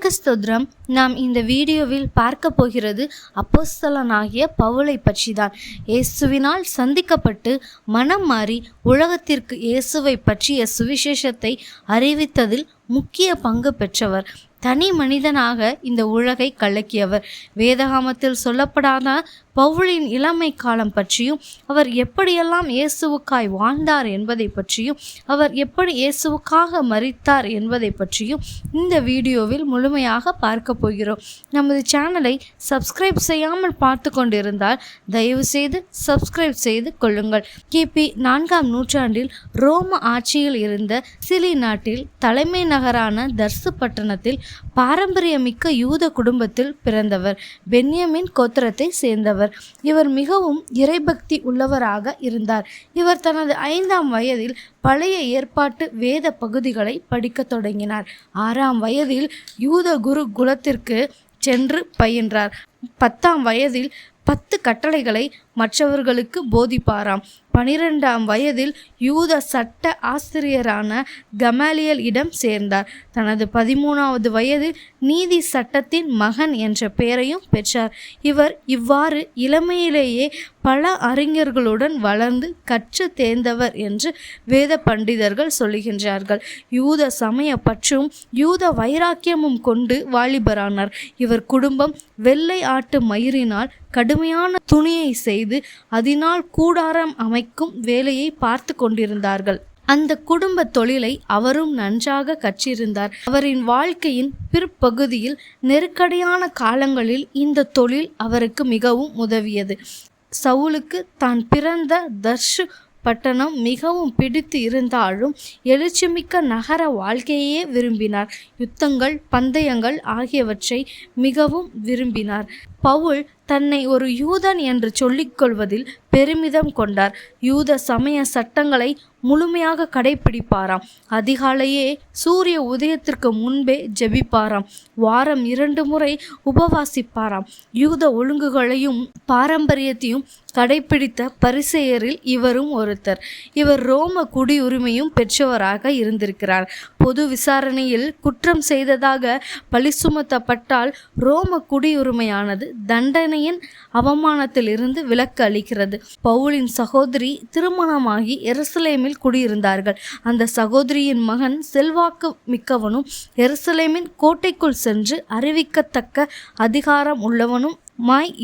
கர்த்தருக்கு ஸ்தோத்திரம். நாம் இந்த வீடியோவில் பார்க்க போகிறது அப்போஸ்தலனாகிய பவுலை பற்றிதான். இயேசுவினால் சந்திக்கப்பட்டு மனம் மாறி உலகத்திற்கு இயேசுவை பற்றிய சுவிசேஷத்தை அறிவித்ததில் முக்கிய பங்கு பெற்றவர். தனி மனிதனாக இந்த உலகை கலக்கியவர். வேதாகமத்தில் சொல்லப்படாத பவுலின் இளமை காலம் பற்றியும், அவர் எப்படியெல்லாம் இயேசுவுக்காய் வாழ்ந்தார் என்பதை பற்றியும், அவர் எப்படி இயேசுவுக்காக மரித்தார் என்பதை பற்றியும் இந்த வீடியோவில் முழுமையாக பார்க்க போகிறோம். நமது சேனலை சப்ஸ்கிரைப் செய்யாமல் பார்த்து கொண்டிருந்தால் தயவு செய்து சப்ஸ்கிரைப் செய்து கொள்ளுங்கள். கிபி 4ஆம் நூற்றாண்டில் ரோம ஆட்சியில் இருந்த சிலி நாட்டில் தலைமை நகரான தர்சு பட்டணத்தில் பாரம்பரியமிக்க யூத குடும்பத்தில் பிறந்தவர். பென்யமின் கோத்திரத்தை சேர்ந்தவர். இவர் மிகவும் இறைபக்தி உள்ளவராக இருந்தார். இவர் தனது 5ஆம் வயதில் பழைய ஏற்பாட்டு வேத பகுதிகளை படிக்க தொடங்கினார். 6ஆம் வயதில் யூத குரு குலத்திற்கு சென்று பயின்றார். 10ஆம் வயதில் 10 கட்டளைகளை மற்றவர்களுக்கு போதிப்பாராம். 12ஆம் வயதில் யூத சட்ட ஆசிரியரான கமாலியல் இடம் சேர்ந்தார். தனது 13வது வயதில் நீதி சட்டத்தின் மகன் என்ற பெயரையும் பெற்றார். இவர் இவ்வாறு இளமையிலேயே பல அறிஞர்களுடன் வளர்ந்து கற்று தேர்ந்தவர் என்று வேத பண்டிதர்கள் சொல்லுகின்றார்கள். யூத சமய பற்றும் யூத வைராக்கியமும் கொண்டு வாலிபரானார். இவர் குடும்பம் வெள்ளை ஆட்டு மயிரினால் கடுமையான துணியை செய்து அதனால் கூடாரம் அமைக்கும் வேலையை பார்த்து கொண்டிருந்தார்கள். அந்த குடும்ப தொழிலை அவரும் நன்றாக கற்றிருந்தார். அவரின் வாழ்க்கையின் பிற்பகுதியில் நெருக்கடியான காலங்களில் இந்த தொழில் அவருக்கு மிகவும் உதவியது. சவுலுக்கு தான் பிறந்த தர்சு பட்டணம் மிகவும் பிடித்து இருந்தாலும் எழுச்சிமிக்க நகர வாழ்க்கையே விரும்பினார். யுத்தங்கள், பந்தயங்கள் ஆகியவற்றை மிகவும் விரும்பினார். பவுல் தன்னை ஒரு யூதன் என்று சொல்லிக்கொள்வதில் பெருமிதம் கொண்டார். யூத சமய சட்டங்களை முழுமையாக கடைபிடிப்பாராம். அதிகாலையே சூரிய உதயத்திற்கு முன்பே ஜெபிப்பாராம். வாரம் 2 முறை உபவாசிப்பாராம். யூத ஒழுங்குகளையும் பாரம்பரியத்தையும் கடைபிடித்த பரிசேயரில் இவரும் ஒருத்தர். இவர் ரோம குடியுரிமையும் பெற்றவராக இருந்திருக்கிறார். பொது விசாரணையில் குற்றம் செய்ததாக பழி சுமத்தப்பட்டால் ரோம குடியுரிமையானது தண்டனையின் அவமானத்தில் இருந்து விலக்கு அளிக்கிறது. பவுலின் சகோதரி திருமணமாகி எருசலேமில் குடியிருந்தார்கள். அந்த சகோதரியின் மகன் செல்வாக்கு மிக்கவனும் எருசலேமின் கோட்டைக்குள் சென்று அறிவிக்கத்தக்க அதிகாரம் உள்ளவனும்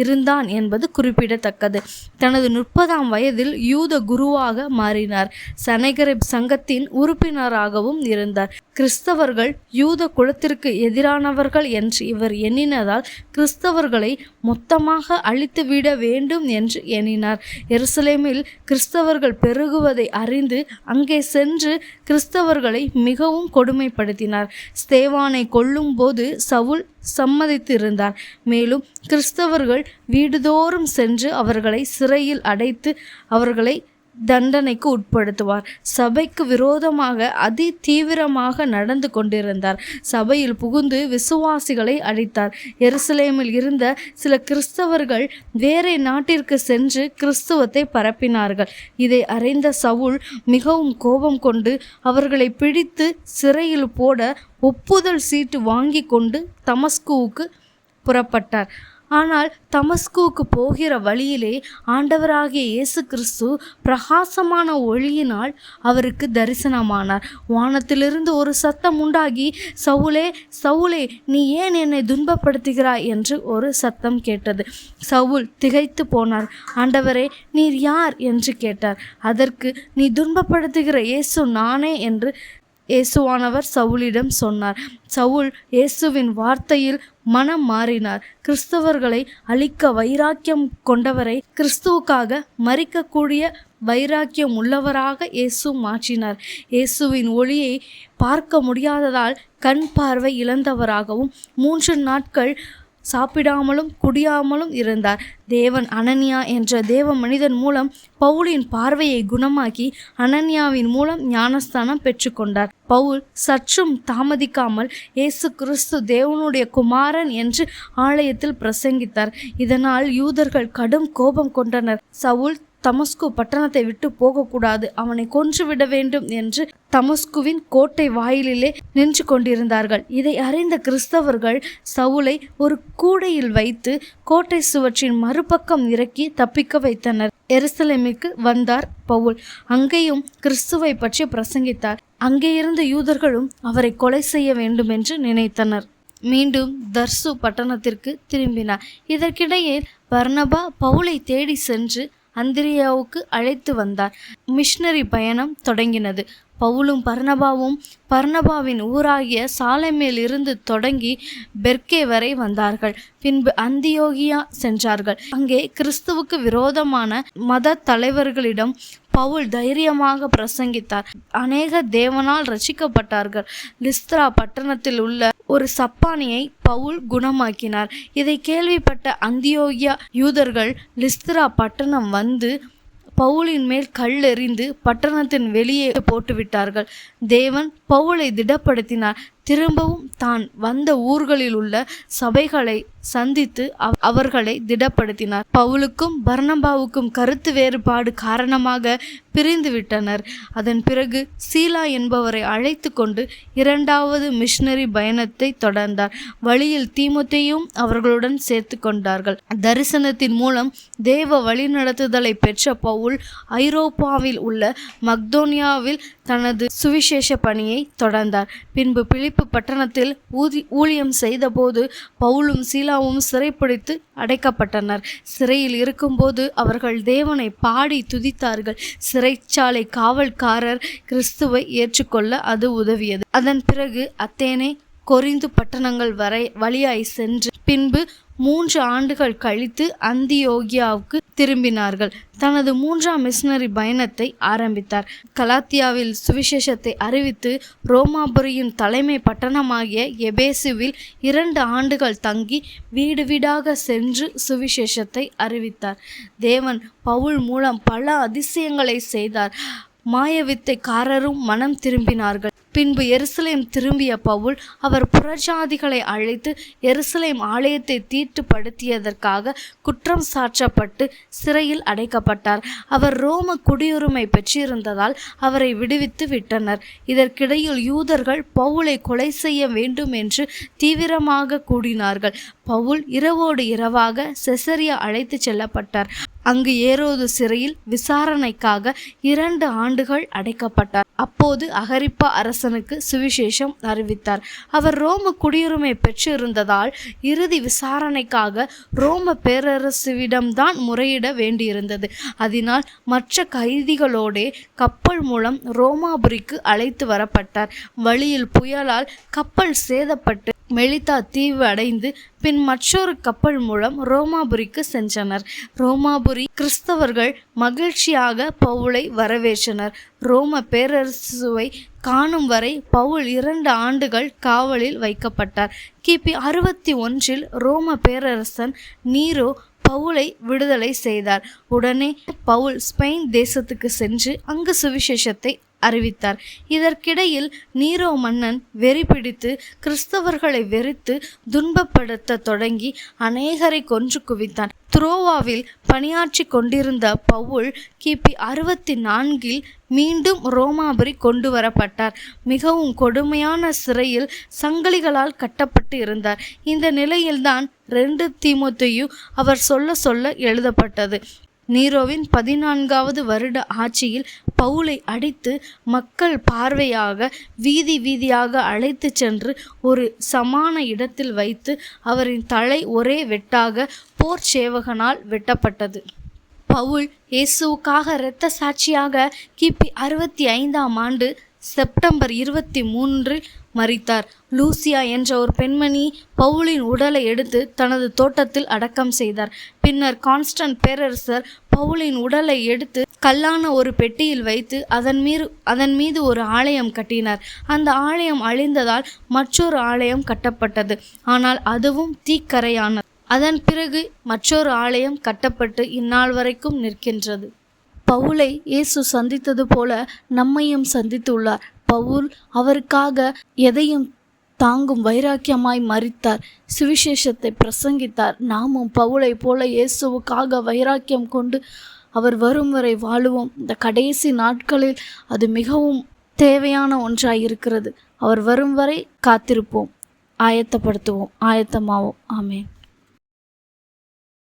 இருந்தான் என்பது குறிப்பிடத்தக்கது. தனது 30ஆம் வயதில் யூத குருவாக மாறினார். சனகரிப் சங்கத்தின் உறுப்பினராகவும் இருந்தார். கிறிஸ்தவர்கள் யூத குலத்திற்கு எதிரானவர்கள் என்று இவர் எண்ணினதால் கிறிஸ்தவர்களை மொத்தமாக அழித்துவிட வேண்டும் என்று எண்ணினார். எருசலேமில் கிறிஸ்தவர்கள் பெருகுவதை அறிந்து அங்கே சென்று கிறிஸ்தவர்களை மிகவும் கொடுமைப்படுத்தினார். ஸ்தேவானை கொல்லும் போது சவுல் சம்மதித்திருந்தார். மேலும் கிறிஸ்தவர்கள் வீடுதோறும் சென்று அவர்களை சிறையில் அடைத்து அவர்களை தண்டனைக்கு உட்படுத்துவார். சபைக்கு விரோதமாக அதி தீவிரமாக நடந்து கொண்டிருந்தார். சபையில் புகுந்து விசுவாசிகளை அழித்தார். எருசலேமில் இருந்த சில கிறிஸ்தவர்கள் வேறே நாட்டிற்கு சென்று கிறிஸ்துவத்தை பரப்பினார்கள். இதை அறிந்த சவுல் மிகவும் கோபம் கொண்டு அவர்களை பிடித்து சிறையில் போட ஒப்புதல் சீட்டு வாங்கி கொண்டு தமஸ்குவுக்கு புறப்பட்டார். ஆனால் தமஸ்குவுக்கு போகிற வழியிலே ஆண்டவராகிய இயேசு கிறிஸ்து பிரகாசமான ஒளியினால் அவருக்கு தரிசனமானார். வானத்திலிருந்து ஒரு சத்தம் உண்டாகி, சவுலே சவுலே, நீ ஏன் என்னை துன்பப்படுத்துகிறாய் என்று ஒரு சத்தம் கேட்டது. சவுல் திகைத்து போனார். ஆண்டவரே, நீர் யார் என்று கேட்டார். அதற்கு, நீ துன்பப்படுத்துகிற இயேசு நானே என்று இயேசுவானவர் சவுலிடம் சொன்னார். சவுல் இயேசுவின் வார்த்தையில் மனம் மாறினார். கிறிஸ்தவர்களை அழிக்க வைராக்கியம் கொண்டவரை கிறிஸ்துவுக்காக மரிக்கக்கூடிய வைராக்கியம் உள்ளவராக இயேசு மாற்றினார். இயேசுவின் ஒளியை பார்க்க முடியாததால் கண் பார்வை இழந்தவராகவும் 3 நாட்கள் சாப்பிடாமலும் குடியாமலும் இருந்தார். தேவன் அனனியா என்ற தேவ மனிதன் மூலம் பவுலின் பார்வையை குணமாக்கி அனனியாவின் மூலம் ஞானஸ்தானம் பெற்றுக்கொண்டார். பவுல் சற்றும் தாமதிக்காமல் இயேசு கிறிஸ்து தேவனுடைய குமாரன் என்று ஆலயத்தில் பிரசங்கித்தார். இதனால் யூதர்கள் கடும் கோபம் கொண்டனர். சவுல் தமஸ்கு பட்டணத்தை விட்டு போகக்கூடாது, அவனை கொன்றுவிட வேண்டும் என்று தமஸ்குவின் கோட்டை வாயிலிலே நின்று கொண்டிருந்தார்கள். இதை அறிந்த கிறிஸ்தவர்கள் சவுலை ஒரு கூடையில் வைத்து கோட்டை சுவற்றின் மறுபக்கம் இறக்கி தப்பிக்க வைத்தனர். எருசலேமுக்கு வந்தார் பவுல். அங்கேயும் கிறிஸ்துவை பற்றி பிரசங்கித்தார். அங்கே இருந்த யூதர்களும் அவரை கொலை செய்ய வேண்டும் என்று நினைத்தனர். மீண்டும் தர்சு பட்டணத்திற்கு திரும்பினார். இதற்கிடையே பர்னபா பவுலை தேடி சென்று அந்திரியாவுக்கு அழைத்து வந்தார். மிஷனரி பயணம் தொடங்கினது. பவுலும் பர்னபாவின் ஊராகிய சாலேமில் இருந்து தொடங்கி பெர்கே வரை வந்தார்கள். பின்பு அந்தியோகியா சென்றார்கள். அங்கே கிறிஸ்துவுக்கு விரோதமான மத தலைவர்களிடம் பவுல் தைரியமாக பிரசங்கித்தார். அநேக தேவனால் ரட்சிக்கப்பட்டார்கள். லிஸ்த்ரா பட்டணத்தில் உள்ள ஒரு சப்பானியை பவுல் குணமாக்கினார். இதை கேள்விப்பட்ட அந்தியோகியா யூதர்கள் லிஸ்த்ரா பட்டணம் வந்து பவுலின் மேல் கல்லெறிந்து பட்டணத்தின் வெளியே போட்டுவிட்டார்கள். தேவன் பவுலை திடப்படுத்தினார். திரும்பவும் தான் வந்த ஊர்களில் உள்ள சபைகளை சந்தித்து அவர்களை திடப்படுத்தினார். பவுலுக்கும் பர்னபாவுக்கும் கருத்து வேறுபாடு காரணமாக பிரிந்து விட்டனர். அதன் பிறகு சீலா என்பவரை அழைத்து கொண்டு இரண்டாவது மிஷனரி பயணத்தை தொடர்ந்தார். வழியில் தீமோத்தேயும் அவர்களுடன் சேர்த்து கொண்டார்கள். தரிசனத்தின் மூலம் தேவ வழிநடத்துதலை பெற்ற பவுல் ஐரோப்பாவில் உள்ள மக்கெதோனியாவில் தனது சுவிசேஷ பணியை தொடர்ந்தார். பின்பு பிலிப்பு பட்டணத்தில் ஊழியம் செய்தபோது பவுலும் சீலாவும் சிறைப்பிடித்து அடைக்கப்பட்டனர். சிறையில் இருக்கும்போது அவர்கள் தேவனை பாடி துதித்தார்கள். சிறைச்சாலை காவல்காரர் கிறிஸ்துவை ஏற்றுக்கொள்ள அது உதவியது. அதன் பிறகு அத்தேனே, கொரிந்து பட்டணங்கள் வழியாய் சென்று பின்பு 3 ஆண்டுகள் கழித்து அந்தியோகியாவுக்கு திரும்பினார்கள். தனது 3ஆம் மிஷனரி பயணத்தை ஆரம்பித்தார். கலாத்தியாவில் சுவிசேஷத்தை அறிவித்து ரோமாபுரியின் தலைமை பட்டணமாகிய எபேசுவில் 2 ஆண்டுகள் தங்கி வீடு வீடாக சென்று சுவிசேஷத்தை அறிவித்தார். தேவன் பவுல் மூலம் பல அதிசயங்களை செய்தார். மாயவித்தைக்காரரும் மனம் திரும்பினார்கள். பின்பு எருசலேம் திரும்பிய பவுல் அவர் புறஜாதிகளை அழைத்து எருசலேம் ஆலயத்தை தீட்டுப்படுத்தியதற்காக குற்றம் சாற்றப்பட்டு சிறையில் அடைக்கப்பட்டார். அவர் ரோம குடியுரிமை பெற்றிருந்ததால் அவரை விடுவித்து விட்டனர். இதற்கிடையில் யூதர்கள் பவுலை கொலை செய்ய வேண்டும் என்று தீவிரமாக கூடினார்கள். பவுல் இரவோடு இரவாக செசரியா அழைத்து செல்லப்பட்டார். அங்கு ஏரோது சிறையில் விசாரணைக்காக 2 ஆண்டுகள் அடைக்கப்பட்டார். அப்போது அகிரிப்பா அரசனுக்கு சுவிசேஷம் அறிவித்தார். அவர் ரோம குடியுரிமை பெற்றிருந்ததால் இறுதி விசாரணைக்காக ரோம பேரரசுவிடம்தான் முறையிட வேண்டியிருந்தது. அதனால் மற்ற கைதிகளோடே கப்பல் மூலம் ரோமாபுரிக்கு அழைத்து வரப்பட்டார். வழியில் புயலால் கப்பல் சேதப்பட்டு மெலிதா தீவு அடைந்து பின் மற்றொரு கப்பல் மூலம் ரோமாபுரிக்கு சென்றனர். ரோமாபுரி கிறிஸ்தவர்கள் மகிழ்ச்சியாக பவுலை வரவேற்றனர். ரோம பேரரசுவை காணும் வரை பவுல் 2 ஆண்டுகள் காவலில் வைக்கப்பட்டார். கிபி 61 ரோம பேரரசன் நீரோ பவுலை விடுதலை செய்தார். உடனே பவுல் ஸ்பெயின் தேசத்துக்கு சென்று அங்கு சுவிசேஷத்தை அறிவித்தார். இதற்கிடையில் நீரோ மன்னன் வெறி பிடித்து கிறிஸ்தவர்களை வெறுத்து துன்பப்படுத்த தொடங்கி அநேகரை கொன்று குவித்தான். துரோவாவில் பணியாற்றி கொண்டிருந்த பவுல் கிபி 64 மீண்டும் ரோமாபுரி கொண்டு வரப்பட்டார். மிகவும் கொடுமையான சிறையில் சங்கிலிகளால் கட்டப்பட்டு இருந்தார். இந்த நிலையில்தான் 2 தீமோத்தேயு அவர் சொல்ல எழுதப்பட்டது. நீரோவின் 14வது வருட ஆட்சியில் பவுலை அடித்து மக்கள் பார்வையாக வீதி வீதியாக அழைத்து சென்று ஒரு சமான இடத்தில் வைத்து அவரின் தலை ஒரே வெட்டாக போர் சேவகனால் வெட்டப்பட்டது. பவுல் இயேசுவுக்காக இரத்த சாட்சியாக கிபி 65ஆம் ஆண்டு செப்டம்பர் 23 மரித்தார். லூசியா என்ற ஒரு பெண்மணி பவுலின் உடலை எடுத்து தனது தோட்டத்தில் அடக்கம் செய்தார். பின்னர் கான்ஸ்டன்ட் பேரரசர் பவுலின் உடலை எடுத்து கல்லான ஒரு பெட்டியில் வைத்து அதன் மீது ஒரு ஆலயம் கட்டினார். அந்த ஆலயம் அழிந்ததால் மற்றொரு ஆலயம் கட்டப்பட்டது. ஆனால் அதுவும் தீக்கரையானது. அதன் பிறகு மற்றொரு ஆலயம் கட்டப்பட்டு இந்நாள் வரைக்கும் நிற்கின்றது. பவுலை இயேசு சந்தித்தது போல நம்மையும் சந்தித்துள்ளார். பவுல் அவருக்காக எதையும் தாங்கும் வைராக்கியமாய் மரித்தார். சுவிசேஷத்தை பிரசங்கித்தார். நாமும் பவுலை போல இயேசுவுக்காக வைராக்கியம் கொண்டு அவர் வரும் வரை வாழுவோம். இந்த கடைசி நாட்களில் அது மிகவும் தேவையான ஒன்றாய் இருக்கிறது. அவர் வரும் வரை காத்திருப்போம், ஆயத்தப்படுத்துவோம், ஆயத்தமாவோம். ஆமென்.